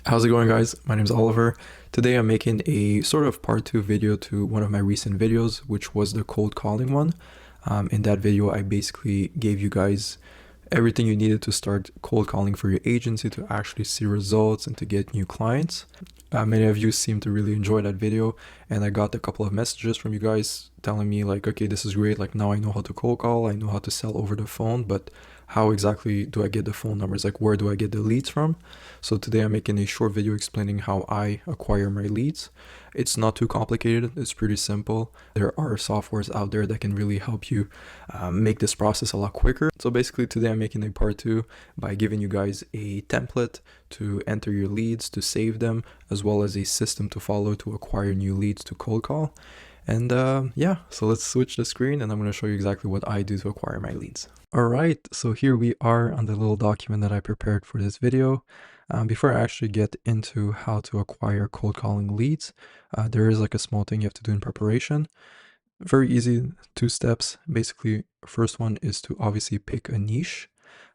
How's it going, guys? My name is Oliver. Today I'm making a sort of part 2 video to one of my recent videos, which was the cold calling one. In that video, I basically gave you guys everything you needed to start cold calling for your agency to actually see results and to get new clients. Many of you seem to really enjoy that video, and I got a couple of messages from you guys telling me like, okay, this is great, like now I know how to cold call, I know how to sell over the phone, but how exactly do I get the phone numbers? Like, where do I get the leads from? So today I'm making a short video explaining how I acquire my leads. It's not too complicated, it's pretty simple. There are softwares out there that can really help you make this process a lot quicker. So basically today I'm making a part 2 by giving you guys a template to enter your leads, to save them, as well as a system to follow to acquire new leads to cold call. And yeah, so let's switch the screen and I'm going to show you exactly what I do to acquire my leads. All right, so here we are on the little document that I prepared for this video. Before I actually get into how to acquire cold calling leads, there is like a small thing you have to do in preparation. Very easy, 2 steps. Basically, first one is to obviously pick a niche.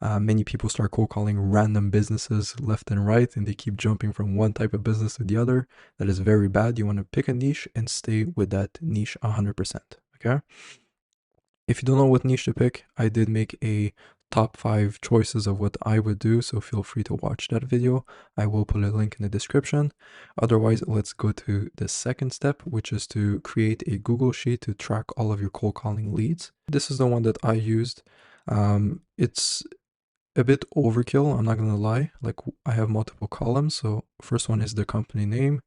Many people start cold calling random businesses left and right, and they keep jumping from one type of business to the other. That is very bad. You want to pick a niche and stay with that niche 100%. Okay. If you don't know what niche to pick, I did make a top 5 choices of what I would do, so feel free to watch that video. I will put a link in the description. Otherwise, let's go to the second step, which is to create a Google Sheet to track all of your cold calling leads. This is the one that I used. It's a bit overkill, I'm not gonna lie. Like, I have multiple columns. So first one is the company name.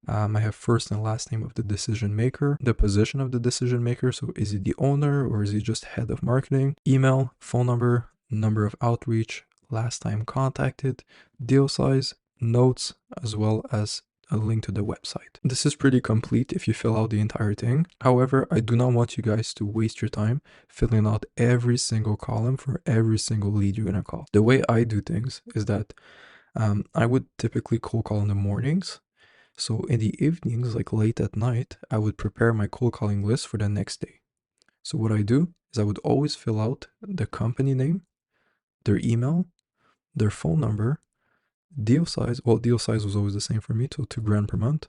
I have first and last name of the decision maker, the position of the decision maker. So is he the owner or is he just head of marketing? Email, phone number, number of outreach, last time contacted, deal size, notes, as well as a link to the website. This is pretty complete if you fill out the entire thing. However, I do not want you guys to waste your time filling out every single column for every single lead you're gonna call. The way I do things is that I would typically cold call in the mornings. So in the evenings, like late at night, I would prepare my cold calling list for the next day. So what I do is I would always fill out the company name, their email, their phone number, deal size. Well, deal size was always the same for me, so 2 grand per month,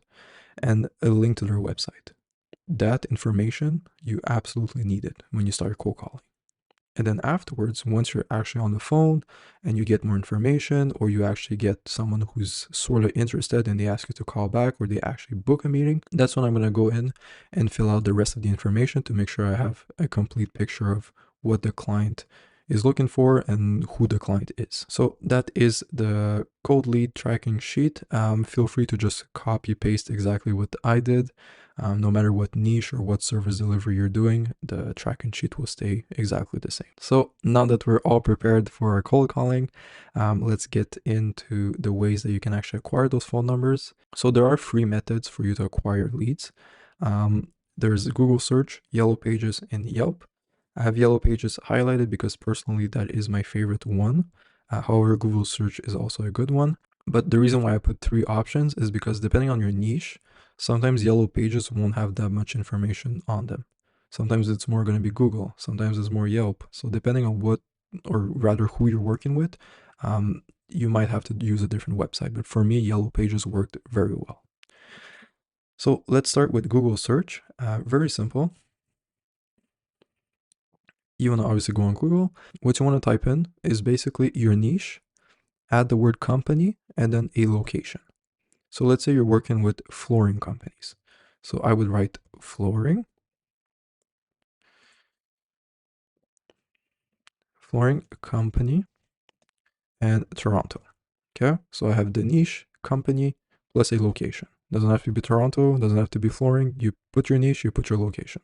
and a link to their website. That information, you absolutely need it when you start cold calling. And then afterwards, once you're actually on the phone and you get more information, or you actually get someone who's sort of interested and they ask you to call back, or they actually book a meeting, that's when I'm going to go in and fill out the rest of the information to make sure I have a complete picture of what the client is looking for and who the client is. So that is the cold lead tracking sheet. Feel free to just copy paste exactly what I did. No matter what niche or what service delivery you're doing, the tracking sheet will stay exactly the same. So now that we're all prepared for our cold calling, let's get into the ways that you can actually acquire those phone numbers. So there are 3 methods for you to acquire leads. There's Google search, Yellow Pages, and Yelp. I have Yellow Pages highlighted because personally that is my favorite one. However, Google search is also a good one. But the reason why I put 3 options is because depending on your niche, sometimes Yellow Pages won't have that much information on them. Sometimes it's more going to be Google. Sometimes it's more Yelp. So depending on what, or rather who you're working with, you might have to use a different website. But for me, Yellow Pages worked very well. So let's start with Google search. Very simple. You want to obviously go on Google. What you want to type in is basically your niche, add the word company, and then a location. So let's say you're working with flooring companies. So I would write flooring company, and Toronto. Okay, so I have the niche, company, plus a location. Doesn't have to be Toronto, doesn't have to be flooring. You put your niche, you put your location.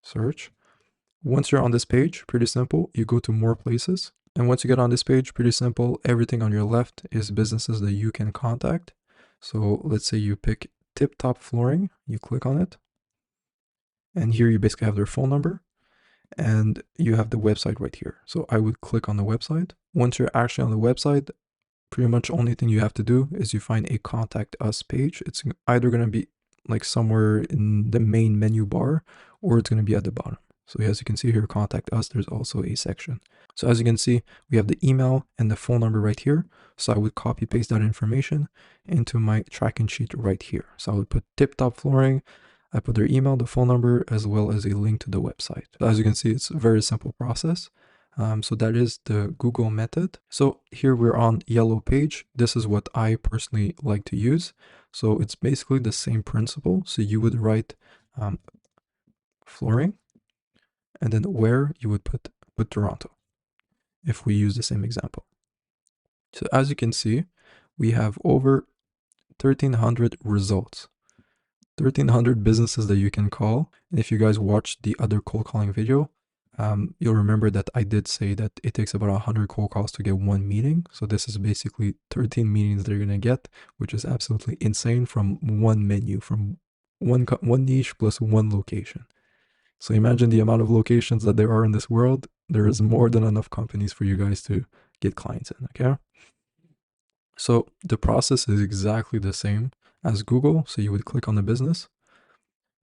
Search. Once you're on this page, pretty simple, you go to more places. And once you get on this page, pretty simple, everything on your left is businesses that you can contact. So let's say you pick Tip Top Flooring, you click on it. And here you basically have their phone number and you have the website right here. So I would click on the website. Once you're actually on the website, pretty much only thing you have to do is you find a contact us page. It's either going to be like somewhere in the main menu bar or it's going to be at the bottom. So as you can see here, contact us, there's also a section. So as you can see, we have the email and the phone number right here. So I would copy paste that information into my tracking sheet right here. So I would put Tip Top Flooring, I put their email, the phone number, as well as a link to the website. As you can see, it's a very simple process. So that is the Google method. So here we're on Yellow Page. This is what I personally like to use. So it's basically the same principle. So you would write flooring, and then where you would put Toronto, if we use the same example. So as you can see, we have over 1,300 results. 1,300 businesses that you can call. And if you guys watched the other cold calling video, you'll remember that I did say that it takes about 100 cold calls to get one meeting. So this is basically 13 meetings that you're going to get, which is absolutely insane from one menu, from one niche plus one location. So imagine the amount of locations that there are in this world. There is more than enough companies for you guys to get clients in, okay? So the process is exactly the same as Google. So you would click on the business.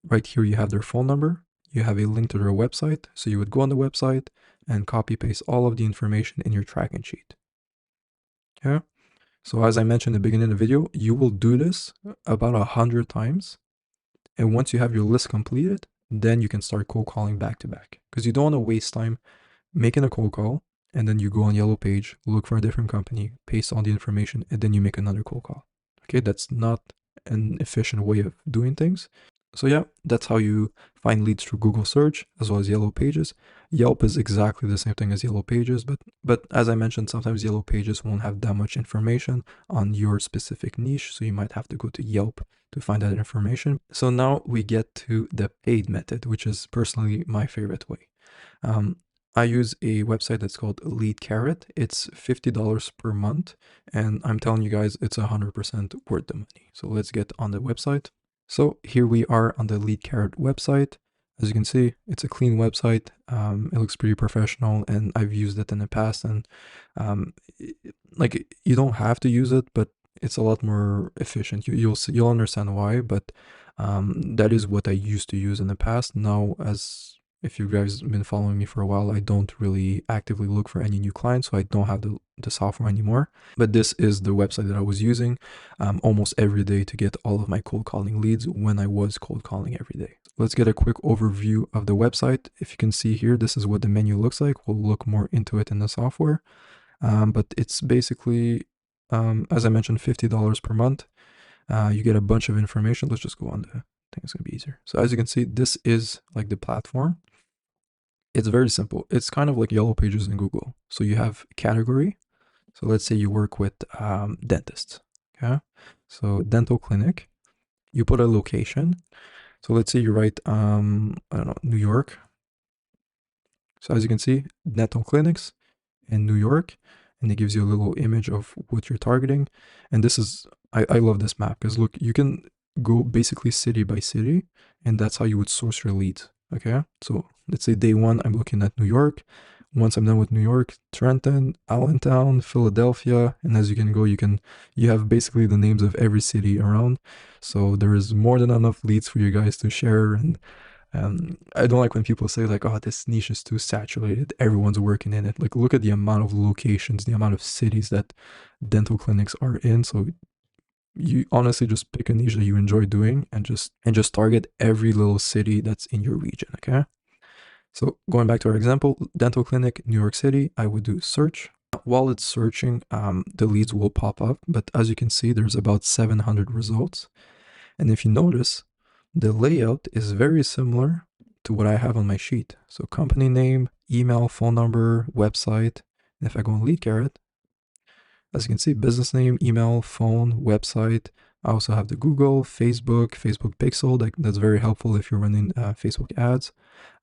Right here, you have their phone number. You have a link to their website. So you would go on the website and copy paste all of the information in your tracking sheet. Okay. So as I mentioned in the beginning of the video, you will do this about 100 times. And once you have your list completed, then you can start cold calling back to back, because you don't want to waste time making a cold call and then you go on Yellow Page, look for a different company, paste all the information, and then you make another cold call. Okay, that's not an efficient way of doing things. So yeah, that's how you find leads through Google search as well as Yellow Pages. Yelp is exactly the same thing as Yellow Pages, but as I mentioned, sometimes Yellow Pages won't have that much information on your specific niche, so you might have to go to Yelp to find that information. So now we get to the paid method, which is personally my favorite way. I use a website that's called Lead Carrot. It's $50 per month, and I'm telling you guys, it's 100% worth the money. So let's get on the website. So here we are on the Lead Carrot website. As you can see, it's a clean website. It looks pretty professional, and I've used it in the past. And like, you don't have to use it, but it's a lot more efficient. You'll understand why. But that is what I used to use in the past. Now, as if you guys have been following me for a while, I don't really actively look for any new clients, so I don't have the software anymore. But this is the website that I was using almost every day to get all of my cold calling leads when I was cold calling every day. Let's get a quick overview of the website. If you can see here, this is what the menu looks like. We'll look more into it in the software. But it's basically, as I mentioned, $50 per month. You get a bunch of information. Let's just go on I think it's gonna be easier. So as you can see, this is like the platform. It's very simple. It's kind of like Yellow Pages in Google. So you have category. So let's say you work with dentists. Okay. So dental clinic. You put a location. So let's say you write, I don't know, New York. So as you can see, dental clinics in New York, and it gives you a little image of what you're targeting. And this is, I love this map, because look, you can go basically city by city, and that's how you would source your leads. Okay, so let's say day one, I'm looking at New York. Once I'm done with New York, Trenton, Allentown, Philadelphia, and as you can go, you have basically the names of every city around. So there is more than enough leads for you guys to share. And I don't like when people say like, oh, this niche is too saturated, everyone's working in it. Like, look at the amount of locations, the amount of cities that dental clinics are in. So you honestly just pick a niche that you enjoy doing and just target every little city that's in your region. Okay, so going back to our example, dental clinic, New York City, I would do search. While it's searching, the leads will pop up, but as you can see, there's about 700 results. And if you notice, the layout is very similar to what I have on my sheet. So company name, email, phone number, website. And if I go on Lead Carrot, as you can see, business name, email, phone, website. I also have the Google, Facebook Pixel. That's very helpful if you're running Facebook ads.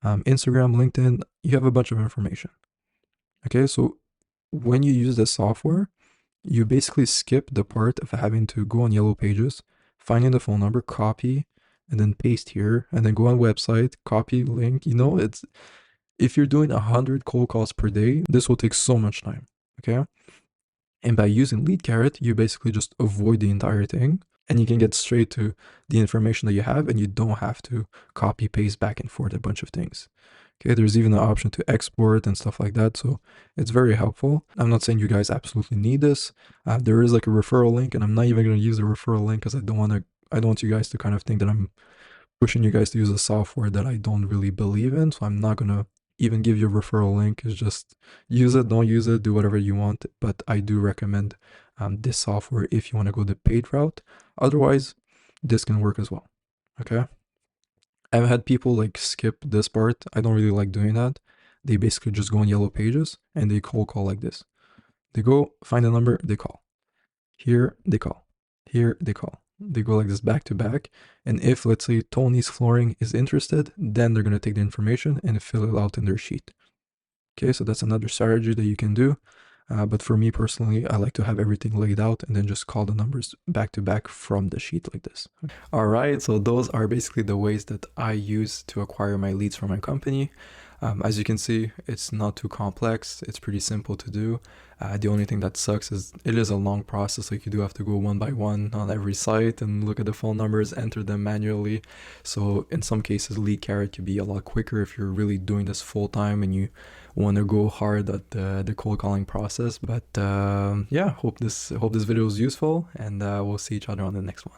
Instagram, LinkedIn, you have a bunch of information. Okay, so when you use the software, you basically skip the part of having to go on Yellow Pages, finding the phone number, copy, and then paste here, and then go on website, copy link. You know, it's, if you're doing 100 cold calls per day, this will take so much time. Okay, and by using Lead Carrot, you basically just avoid the entire thing, and you can get straight to the information that you have, and you don't have to copy paste back and forth a bunch of things. Okay, there's even an option to export and stuff like that, so it's very helpful. I'm not saying you guys absolutely need this. There is like a referral link, and I'm not even going to use the referral link because I don't want you guys to kind of think that I'm pushing you guys to use a software that I don't really believe in. So I'm not going to even give you a referral link. It's just use it, don't use it, do whatever you want. But I do recommend this software if you want to go the paid route. Otherwise, this can work as well. Okay. I've had people like skip this part. I don't really like doing that. They basically just go on Yellow Pages and they cold call like this. They go find a number, they call. Here they call. Here they call. They go like this back to back. And if, let's say, Tony's Flooring is interested, then they're going to take the information and fill it out in their sheet. Okay, so that's another strategy that you can do. But for me personally, I like to have everything laid out and then just call the numbers back to back from the sheet like this. All right, so those are basically the ways that I use to acquire my leads for my company. As you can see, it's not too complex. It's pretty simple to do. The only thing that sucks is it is a long process. Like you do have to go one by one on every site and look at the phone numbers, enter them manually. So in some cases, Lead Carrot could be a lot quicker if you're really doing this full time and you want to go hard at the cold calling process. But yeah, hope this video is useful, and we'll see each other on the next one.